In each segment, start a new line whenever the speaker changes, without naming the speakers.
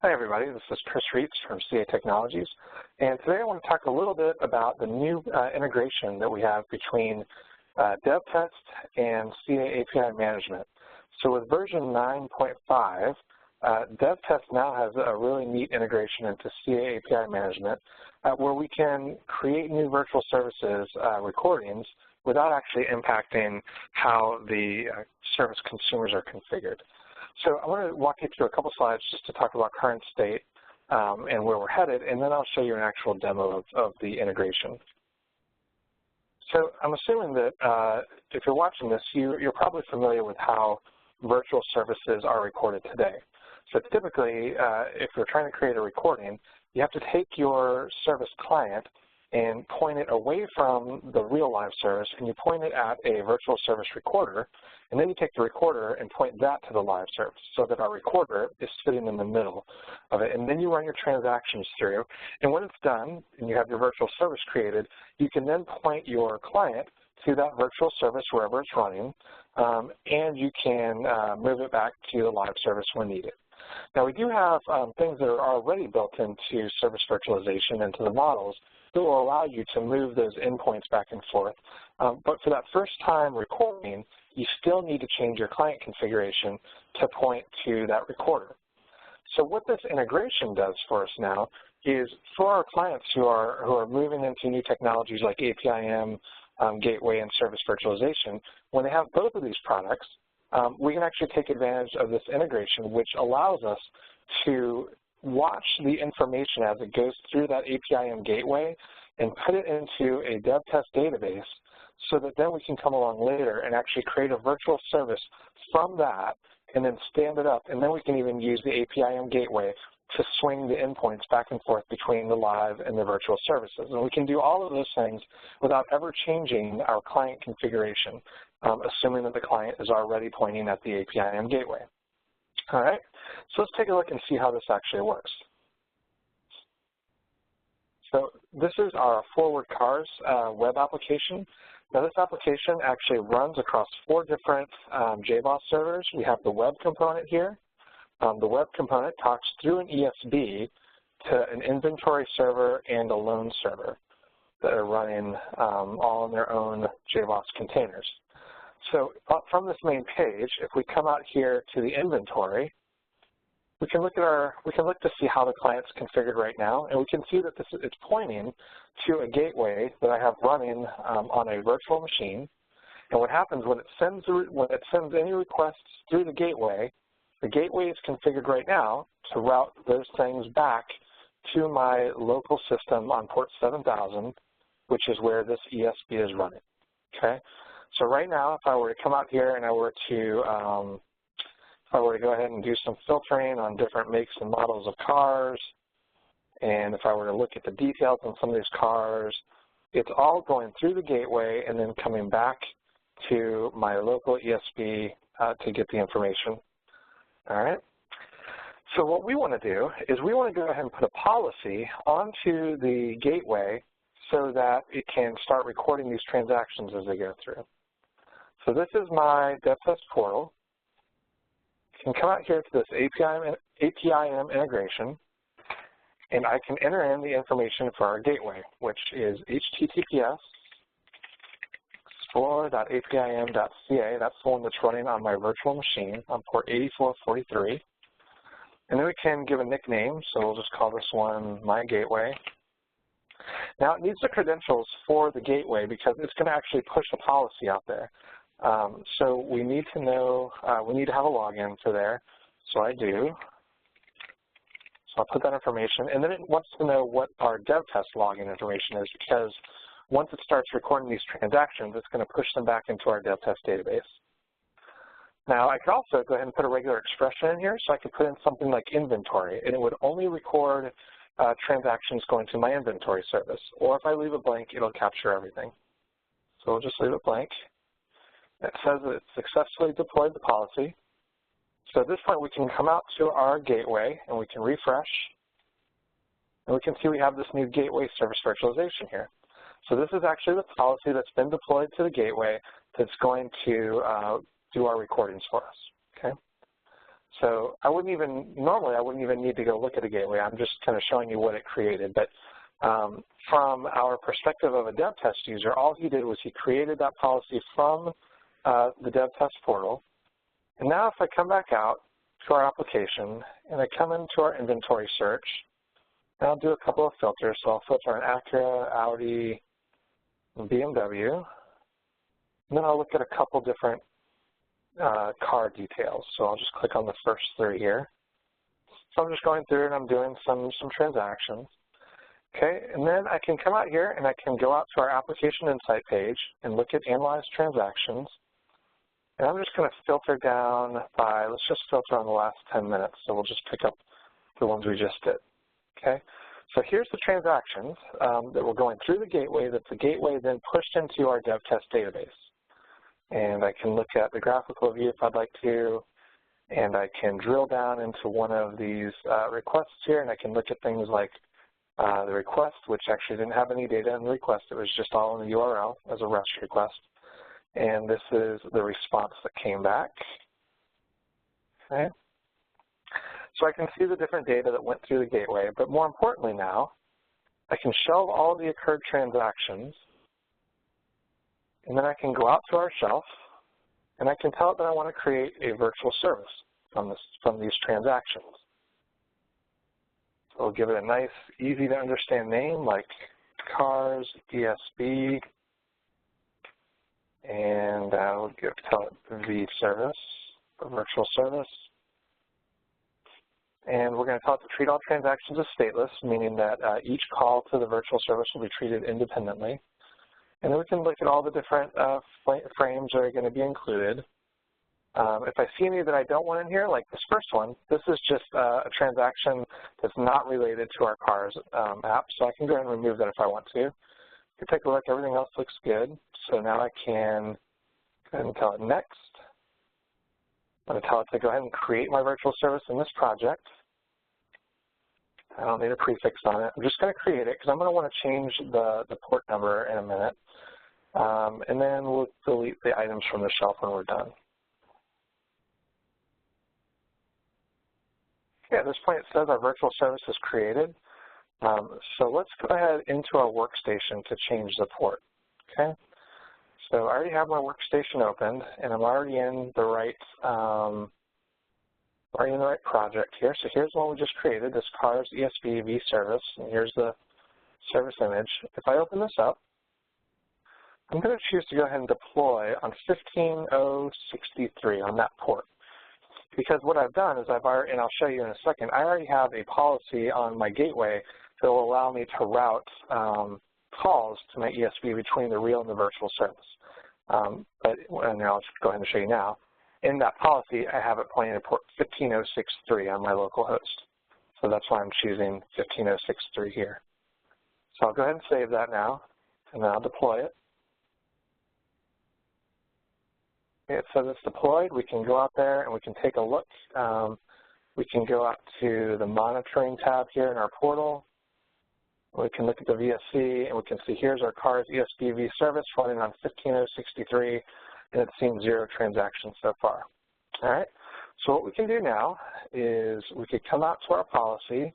Hi everybody, this is Chris Reitz from CA Technologies, and today I want to talk a little bit about the new integration that we have between DevTest and CA API management. So with version 9.5, DevTest now has a really neat integration into CA API management where we can create new virtual services recordings without actually impacting how the service consumers are configured. So I want to walk you through a couple slides just to talk about current state and where we're headed, and then I'll show you an actual demo of the integration. So I'm assuming that if you're watching this, you're probably familiar with how virtual services are recorded today. So typically, if you're trying to create a recording, you have to take your service client and point it away from the real live service, and you point it at a virtual service recorder, and then you take the recorder and point that to the live service so that our recorder is sitting in the middle of it. And then you run your transactions through, and when it's done and you have your virtual service created, you can then point your client to that virtual service wherever it's running, and you can move it back to the live service when needed. Now, we do have things that are already built into service virtualization into the models that will allow you to move those endpoints back and forth. But for that first time recording, you still need to change your client configuration to point to that recorder. So what this integration does for us now is for our clients who are moving into new technologies like APIM, Gateway, and Service Virtualization, when they have both of these products, we can actually take advantage of this integration, which allows us to watch the information as it goes through that APIM gateway and put it into a DevTest database so that then we can come along later and actually create a virtual service from that and then stand it up. And then we can even use the APIM gateway to swing the endpoints back and forth between the live and the virtual services. And we can do all of those things without ever changing our client configuration, assuming that the client is already pointing at the APIM gateway. All right, so let's take a look and see how this actually works. So this is our Forward Cars web application. Now this application actually runs across 4 different JBoss servers. We have the web component here. The web component talks through an ESB to an inventory server and a loan server that are running all in their own JBoss containers. So from this main page, if we come out here to the inventory, we can look to see how the client's configured right now, and we can see that it's pointing to a gateway that I have running on a virtual machine. And what happens when it sends any requests through the gateway is configured right now to route those things back to my local system on port 7000, which is where this ESB is running. Okay. So right now, if I were to come out here and I were to go ahead and do some filtering on different makes and models of cars, and if I were to look at the details on some of these cars, it's all going through the gateway and then coming back to my local ESB to get the information. All right. So what we want to do is we want to go ahead and put a policy onto the gateway so that it can start recording these transactions as they go through. So this is my DevTest portal. I can come out here to this APIM integration, and I can enter in the information for our gateway, which is https explore.apim.ca. That's the one that's running on my virtual machine on port 8443. And then we can give a nickname, so we'll just call this one my gateway. Now it needs the credentials for the gateway because it's going to actually push a policy out there. So we need to know, we need to have a login for there. So I do. So I'll put that information. And then it wants to know what our DevTest login information is because once it starts recording these transactions, it's going to push them back into our DevTest database. Now I could also go ahead and put a regular expression in here. So I could put in something like inventory, and it would only record transactions going to my inventory service. Or if I leave it blank, it'll capture everything. So we'll just leave it blank. It says that it's successfully deployed the policy. So at this point, we can come out to our gateway, and we can refresh. And we can see we have this new gateway service virtualization here. So this is actually the policy that's been deployed to the gateway that's going to do our recordings for us. Okay. So normally I wouldn't even need to go look at a gateway. I'm just kind of showing you what it created. But from our perspective of a dev test user, all he did was he created that policy from the dev test portal. And now if I come back out to our application and I come into our inventory search, and I'll do a couple of filters. So I'll filter an Acura, Audi, and BMW. And then I'll look at a couple different car details. So I'll just click on the first 3 here. So I'm just going through and I'm doing some transactions. Okay, and then I can come out here and I can go out to our application insight page and look at analyze transactions. And I'm just going to filter down by, let's just filter on the last 10 minutes. So we'll just pick up the ones we just did. Okay, so here's the transactions that were going through the gateway that the gateway then pushed into our dev test database. And I can look at the graphical view if I'd like to, and I can drill down into one of these requests here, and I can look at things like the request, which actually didn't have any data in the request. It was just all in the URL as a REST request. And this is the response that came back. Okay. So I can see the different data that went through the gateway, but more importantly now, I can shelve all the occurred transactions, and then I can go out to our shelf, and I can tell it that I want to create a virtual service from these transactions. So we'll give it a nice, easy to understand name like cars, ESB, and we'll tell it V service, a virtual service. And we're going to tell it to treat all transactions as stateless, meaning that each call to the virtual service will be treated independently. And then we can look at all the different frames that are going to be included. If I see any that I don't want in here, like this first one, this is just a transaction that's not related to our cars app, so I can go ahead and remove that if I want to. You can take a look, everything else looks good. So now I can go ahead and tell it next. I'm going to tell it to go ahead and create my virtual service in this project. I don't need a prefix on it. I'm just going to create it because I'm going to want to change the port number in a minute. And then we'll delete the items from the shelf when we're done. Okay, at this point it says our virtual service is created. So let's go ahead into our workstation to change the port. Okay. So I already have my workstation opened, and I'm already in the right project here. So here's the one we just created, this cars ESB V service, and here's the service image. If I open this up, I'm going to choose to go ahead and deploy on 15063 on that port. Because what I've done is and I'll show you in a second, I already have a policy on my gateway that will allow me to route calls to my ESB between the real and the virtual service. And I'll just go ahead and show you now. In that policy, I have it pointing to port 15063 on my local host. So that's why I'm choosing 15063 here. So I'll go ahead and save that now, and then I'll deploy it. Okay, it says it's deployed. We can go out there and we can take a look. We can go out to the monitoring tab here in our portal. We can look at the VSC, and we can see here's our cars ESB V service running on 15063, and it's seen 0 transactions so far. All right, so what we can do now is we could come out to our policy,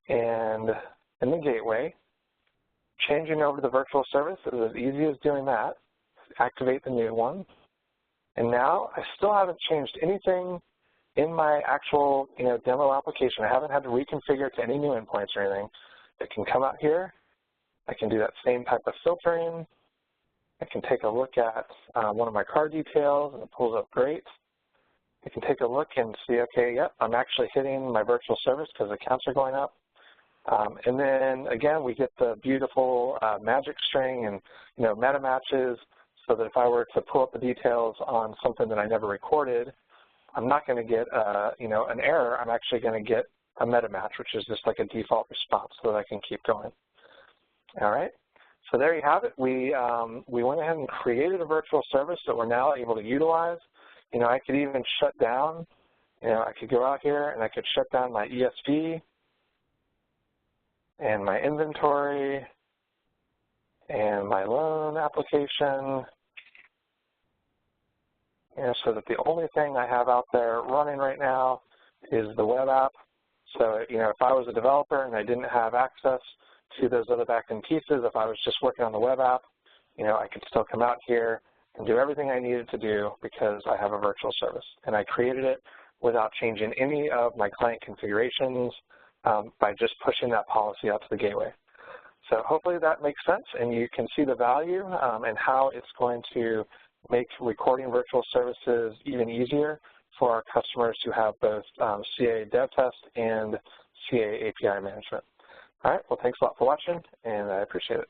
and in the gateway, changing over to the virtual service is as easy as doing that. Activate the new one. And now I still haven't changed anything in my actual demo application. I haven't had to reconfigure to any new endpoints or anything. I can come out here. I can do that same type of filtering. I can take a look at one of my car details, and it pulls up great. I can take a look and see, okay, yep, I'm actually hitting my virtual service because the counts are going up. And then, again, we get the beautiful magic string and meta matches, so that if I were to pull up the details on something that I never recorded, I'm not going to get an error. I'm actually going to get a meta match, which is just like a default response, so that I can keep going. All right. So there you have it. We went ahead and created a virtual service that we're now able to utilize. I could even shut down. I could go out here and I could shut down my ESB and my inventory and my loan application. So that the only thing I have out there running right now is the web app. So, if I was a developer and I didn't have access to those other backend pieces, if I was just working on the web app, I could still come out here and do everything I needed to do because I have a virtual service. And I created it without changing any of my client configurations by just pushing that policy out to the gateway. So hopefully that makes sense, and you can see the value and how it's going to make recording virtual services even easier for our customers who have both CA Dev Test and CA API management. All right, well, thanks a lot for watching, and I appreciate it.